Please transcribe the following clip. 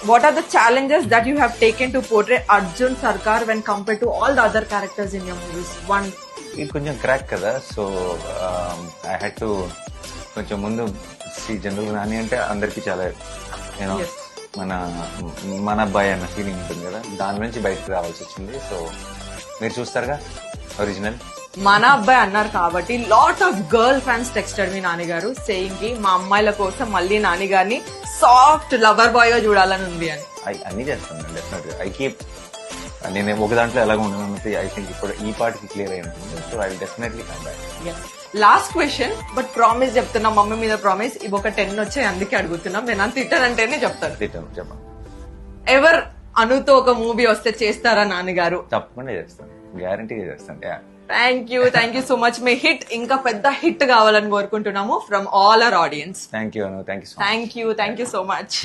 What are the challenges that you have taken to portray Arjun Sarkar when compared to all the other characters in your movies? One. ఇది కొంచెం crack కదా, so I had to కొంచెం ముందు general Nani అంటే అందరికి చాలా you know Yes. మన అబ్బాయి అన్న ఫీలింగ్ ఉంటుంది కదా, దాని నుంచి బయటకు రావాల్సి వచ్చింది. సో మీరు చూస్తారుగా ఒరిజినల్. మన అబ్బాయి అన్నారు కాబట్టి lot of girl fans texted మీ నాన్నగారు సేయింగ్ కి మా అమ్మాయిల కోసం మళ్ళీ నాని గారిని సాఫ్ట్ లవర్ బాయ్ గా చూడాలని ఉంది అని. అన్ని చేస్తాను డెఫినెట్ గా. ఐ కీప్ నేను ఒక దాంట్లో ఎలాగ ఉండను ఐ థింక్ ఇప్పుడు ఈ పార్ట్కి క్లియర్ అయి ఉంటుంది. So I definitely come back. Last question, but promise చెప్తున్నా, మమ్మీ మీద ప్రామిస్. ఇవి ఒక 10 వచ్చాయి అందుకే అడుగుతున్నాం. నేను అంత తిట్టానంటేనే చెప్తాను. చెప్పండి. ఎవర్ అనుతో ఒక మూవీ వస్తే చేస్తారా నాన్నగారు? తప్పకుండా చేస్తాను, గ్యారంటీగా చేస్తాను. Thank you so much. Me hit ఇంకా పెద్ద హిట్ కావాలని కోరుకుంటున్నాము from all our audience. Thank you. Thank you so much.